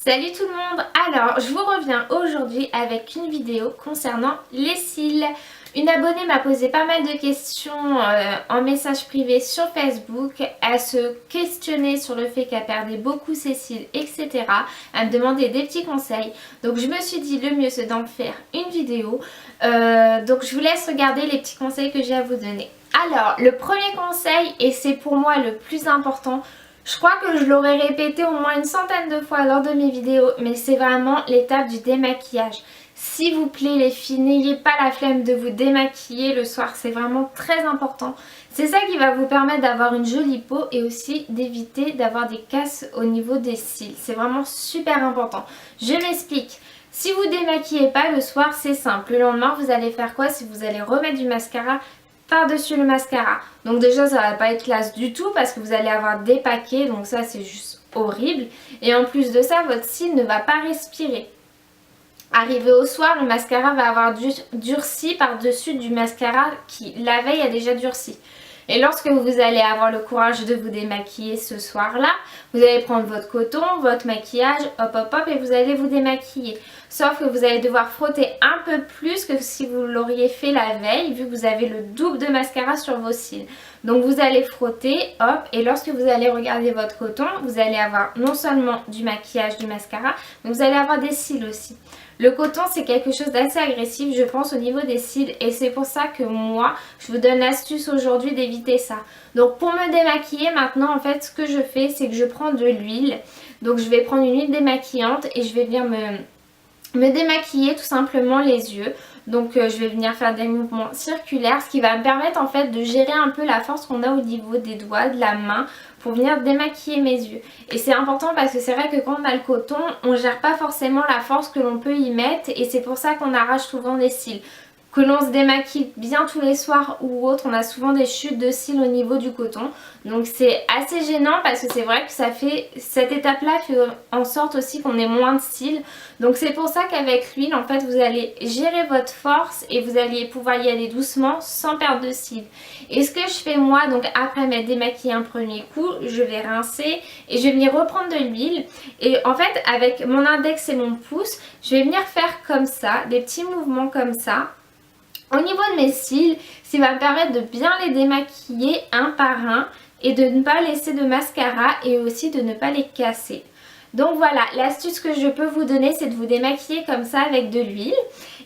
Salut tout le monde. Alors je vous reviens aujourd'hui avec une vidéo concernant les cils. Une abonnée m'a posé pas mal de questions en message privé sur Facebook. Elle se questionnait sur le fait qu'elle perdait beaucoup ses cils, etc. Elle me demandait des petits conseils. Donc je me suis dit le mieux c'est d'en faire une vidéo. Donc je vous laisse regarder les petits conseils que j'ai à vous donner. Alors le premier conseil, et c'est pour moi le plus important, je crois que je l'aurais répété au moins une centaine de fois lors de mes vidéos, mais c'est vraiment l'étape du démaquillage. S'il vous plaît les filles, n'ayez pas la flemme de vous démaquiller le soir, c'est vraiment très important. C'est ça qui va vous permettre d'avoir une jolie peau et aussi d'éviter d'avoir des casses au niveau des cils. C'est vraiment super important. Je m'explique. Si vous démaquillez pas le soir, c'est simple. Le lendemain, vous allez faire quoi? Si vous allez remettre du mascara par-dessus le mascara. Donc déjà ça va pas être classe du tout parce que vous allez avoir des paquets, donc ça c'est juste horrible. Et en plus de ça, votre cil ne va pas respirer. Arrivé au soir, le mascara va avoir durci par-dessus du mascara qui la veille a déjà durci. Et lorsque vous allez avoir le courage de vous démaquiller ce soir-là, vous allez prendre votre coton, votre maquillage, hop hop hop et vous allez vous démaquiller. Sauf que vous allez devoir frotter un peu plus que si vous l'auriez fait la veille, vu que vous avez le double de mascara sur vos cils. Donc vous allez frotter, hop, et lorsque vous allez regarder votre coton, vous allez avoir non seulement du maquillage, du mascara, mais vous allez avoir des cils aussi. Le coton c'est quelque chose d'assez agressif je pense au niveau des cils et c'est pour ça que moi je vous donne l'astuce aujourd'hui d'éviter ça. Donc pour me démaquiller maintenant en fait ce que je fais c'est que je prends de l'huile. Donc je vais prendre une huile démaquillante et je vais venir me démaquiller tout simplement les yeux. Donc je vais venir faire des mouvements circulaires, ce qui va me permettre en fait de gérer un peu la force qu'on a au niveau des doigts, de la main, pour venir démaquiller mes yeux. Et c'est important parce que c'est vrai que quand on a le coton, on gère pas forcément la force que l'on peut y mettre et c'est pour ça qu'on arrache souvent des cils. Que l'on se démaquille bien tous les soirs ou autre, on a souvent des chutes de cils au niveau du coton. Donc c'est assez gênant parce que c'est vrai que ça fait, cette étape-là fait en sorte aussi qu'on ait moins de cils. Donc c'est pour ça qu'avec l'huile, en fait, vous allez gérer votre force et vous allez pouvoir y aller doucement sans perdre de cils. Et ce que je fais moi, donc après m'être démaquillée un premier coup, je vais rincer et je vais venir reprendre de l'huile. Et en fait, avec mon index et mon pouce, je vais venir faire comme ça, des petits mouvements comme ça. Au niveau de mes cils, ce qui va me permettre de bien les démaquiller un par un et de ne pas laisser de mascara et aussi de ne pas les casser. Donc voilà, l'astuce que je peux vous donner c'est de vous démaquiller comme ça avec de l'huile.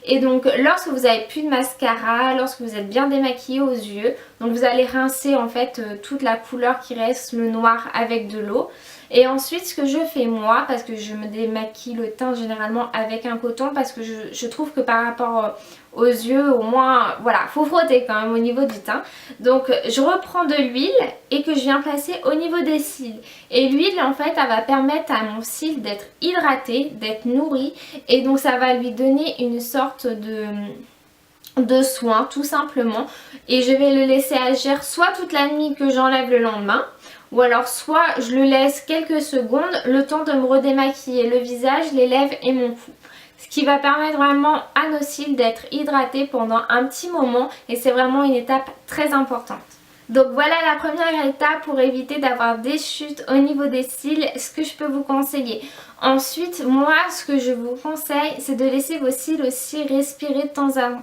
Et donc lorsque vous n'avez plus de mascara, lorsque vous êtes bien démaquillé aux yeux, donc vous allez rincer en fait toute la couleur qui reste, le noir avec de l'eau. Et ensuite ce que je fais moi, parce que je me démaquille le teint généralement avec un coton, parce que je trouve que par rapport aux yeux au moins, voilà, faut frotter quand même au niveau du teint. Donc je reprends de l'huile et que je viens placer au niveau des cils. Et l'huile en fait elle va permettre à mon cil d'être hydraté, d'être nourri et donc ça va lui donner une sorte de soin tout simplement. Et je vais le laisser agir soit toute la nuit que j'enlève le lendemain, ou alors soit je le laisse quelques secondes le temps de me redémaquiller le visage, les lèvres et mon cou. Ce qui va permettre vraiment à nos cils d'être hydratés pendant un petit moment et c'est vraiment une étape très importante. Donc voilà la première étape pour éviter d'avoir des chutes au niveau des cils, ce que je peux vous conseiller. Ensuite, moi ce que je vous conseille c'est de laisser vos cils aussi respirer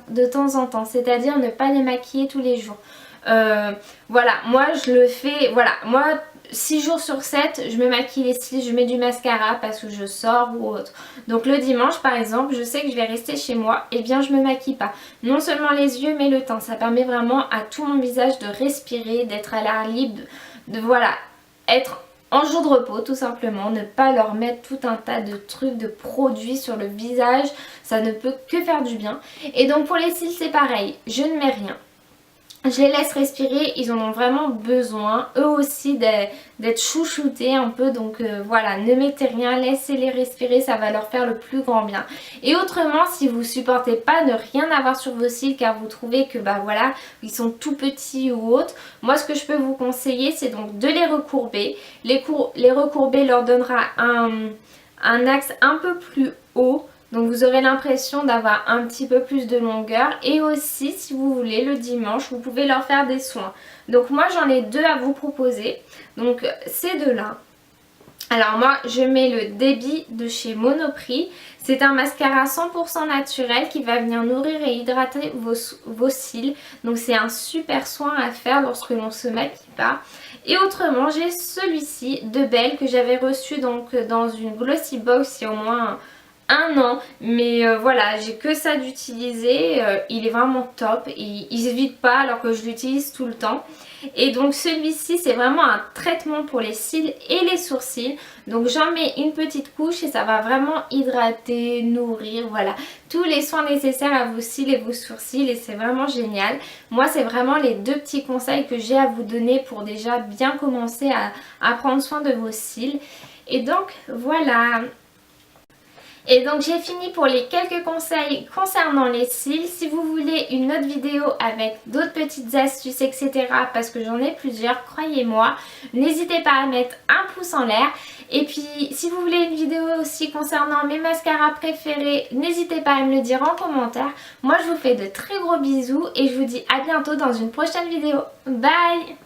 de temps en temps, c'est-à-dire ne pas les maquiller tous les jours. Voilà, moi je le fais, voilà, moi 6 jours sur 7 je me maquille les cils, je mets du mascara parce que je sors ou autre. Donc le dimanche par exemple, je sais que je vais rester chez moi, et bien je me maquille pas. Non seulement les yeux mais le teint, ça permet vraiment à tout mon visage de respirer, d'être à l'air libre, de voilà, être en jour de repos tout simplement, ne pas leur mettre tout un tas de trucs, de produits sur le visage, ça ne peut que faire du bien. Et donc pour les cils c'est pareil, je ne mets rien. Je les laisse respirer, ils en ont vraiment besoin, eux aussi d'être chouchoutés un peu, donc voilà, ne mettez rien, laissez-les respirer, ça va leur faire le plus grand bien. Et autrement, si vous supportez pas de rien avoir sur vos cils car vous trouvez que bah voilà, ils sont tout petits ou autres, moi ce que je peux vous conseiller c'est donc de les recourber. Les recourber leur donnera un axe un peu plus haut. Donc vous aurez l'impression d'avoir un petit peu plus de longueur et aussi si vous voulez le dimanche vous pouvez leur faire des soins. Donc moi j'en ai deux à vous proposer. Donc ces deux là. Alors moi je mets le débit de chez Monoprix. C'est un mascara 100% naturel qui va venir nourrir et hydrater vos cils. Donc c'est un super soin à faire lorsque l'on se maquille pas. Et autrement j'ai celui-ci de Belle que j'avais reçu donc dans une glossy box il y a au moins un an, mais voilà, j'ai que ça d'utiliser, il est vraiment top, il se vide pas alors que je l'utilise tout le temps. Et donc celui-ci c'est vraiment un traitement pour les cils et les sourcils, donc j'en mets une petite couche et ça va vraiment hydrater, nourrir, voilà, tous les soins nécessaires à vos cils et vos sourcils et c'est vraiment génial. Moi c'est vraiment les deux petits conseils que j'ai à vous donner pour déjà bien commencer à prendre soin de vos cils. Et donc voilà. Et donc j'ai fini pour les quelques conseils concernant les cils. Si vous voulez une autre vidéo avec d'autres petites astuces etc. parce que j'en ai plusieurs, croyez-moi, n'hésitez pas à mettre un pouce en l'air. Et puis si vous voulez une vidéo aussi concernant mes mascaras préférés, n'hésitez pas à me le dire en commentaire. Moi je vous fais de très gros bisous et je vous dis à bientôt dans une prochaine vidéo. Bye!